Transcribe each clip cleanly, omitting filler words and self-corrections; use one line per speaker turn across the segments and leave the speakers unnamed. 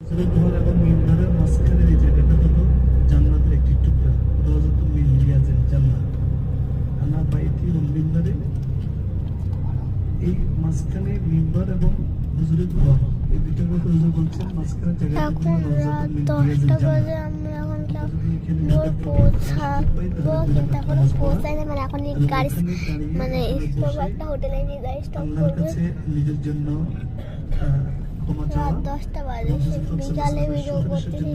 ঘর এবং মিম্বরের মাঝখানে এই জায়গাটা হলো জান্নাতের একটি টুকরা, রওজাতুল মিন রিয়াজিল জান্নাহ। আনা বাইতি ওয়াল মিম্বরে, এই মাঝখানে মিম্বর এবং হুজুরের ঘর, এই দুটোর কথা হুজুর বলছেন মাঝখানে জায়গাটা হলো রওজাতুল মিন রিয়াজিল জান্নাহ। নিজের জন্য
বিকালে ভিডিও করতেছি,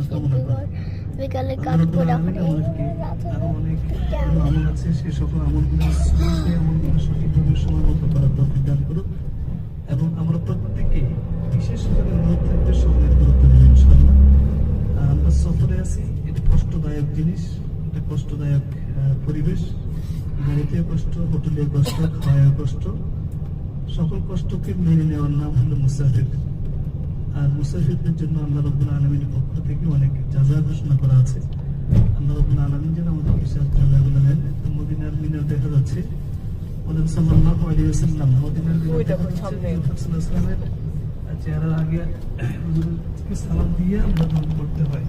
বিকালে কাজ করে
সে সকল আমলগুলো সঠিকভাবে সময় মতো করার তৌফিক দান করুক এবং আমরা প্রত্যেকে বিশেষ করে অনুরোধ থাকবে সময়ের গুরুত্ব দেবেন ইনশাআল্লাহ। আমরা সফরে আছি, এটা কষ্টদায়ক জিনিস, এটা কষ্টদায়ক পরিবেশ, গাড়িতে কষ্ট, হোটেলে কষ্ট, খাওয়ায় কষ্ট, সকল কষ্টকে মেনে নেওয়ার নাম হলো মুসাফির। আর মুসাফিরদের জন্য আল্লাহ রাব্বুল আলামিনের পক্ষ থেকে অনেক জাযা ঘোষণা করা আছে। আল্লাহ রাব্বুল আলামিন যেন আমাদেরকে সেই জাযাগুলো দেন। মদিনার মিনার দেখা যাচ্ছে, ওয়ালাইকুম সাল্লাল্লাহু আলাইহি ওয়াসাল্লাম মদিনার মিনার সাল্লামের চেহারার আগে হুজুরকে সালাম দিয়ে আমরা দোয়া করতে হয়।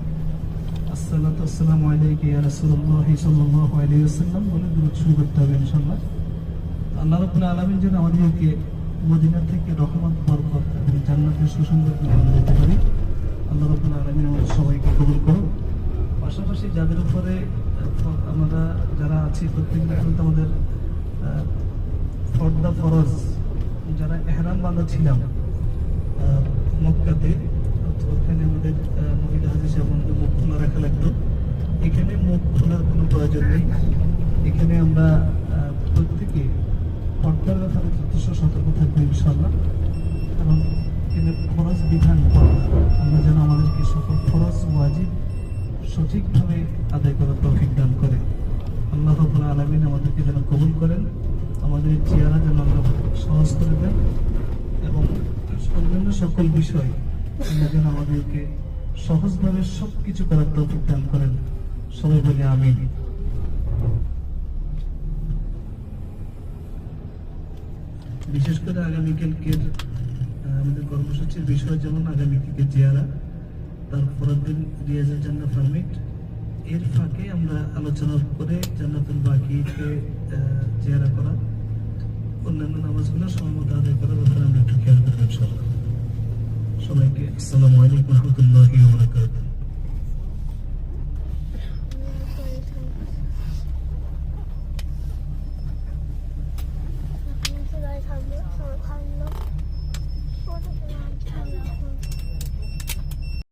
আসসালাতু ওয়াসসালামু আলাইকা ইয়া রাসূলুল্লাহ সাল্লাল্লাহু আলাইহি ওয়াসাল্লাম বলে দরুদ শুরু করতে হবে ইনশাআল্লাহ। আল্লাহ রাব্বুল আলামিন যেন আমাদেরকে মদিনা থেকে রহমত, বরকত এবং জান্নাতের সুসংবাদ নিয়ে যেতে পারি। আল্লাহ রাব্বুল আলামিন আমাদের সবাইকে কবুল করুন। পাশাপাশি যাদের উপরে আমরা যারা আছি প্রত্যেকটা কিন্তু আমাদের ফরদা ফরজ, যারা ইহরাম বাঁধা ছিলাম মক্কাতে, ওখানে আমাদের মহিলা হাজি সাহেব আমাদের মুখ খোলা রাখা লাগতো। এখানে মুখ খোলার কোনো প্রয়োজন নেই। এখানে আমরা প্রত্যেকে পর্দার ব্যাপারে যথেষ্ট সতর্ক থাকবো ইনশাআল্লাহ। কারণ এখানে ফরজ বিধান পর্দা, আমরা যেন আমাদেরকে সকল ফরজ ওয়াজিব সঠিকভাবে আদায় করার তৌফিক দান করে। আল্লাহ রাব্বুল আলামিন আমাদেরকে যেন কবুল করেন, আমাদের চেহারা যেন আল্লাহ সহজ করে দেন এবং অন্যান্য সকল বিষয় আল্লাহ যেন আমাদেরকে সহজভাবে সবকিছু করার তৌফিক দান করেন। সবাই বলে আমিন। বিশেষ করে আগামীকালকের আমাদের কর্মসূচির বিষয় যেমন আগামীকালকে জিয়ারা, তারপর দিন রিয়াজুল জান্নাহ পারমিট, এর ফাঁকে আমরা আলোচনা করে জান্নাতুল বাকিকে জিয়ারা করা, অন্যান্য নামাজগুলো সময় মতো আদায় করার ব্যাপারে আমরা একটু খেয়াল করবো ইনশাআল্লাহ। সবাইকে আসসালামু আলাইকুম ওয়া রাহমাতুল্লাহি ওয়া বারাকাতুহু।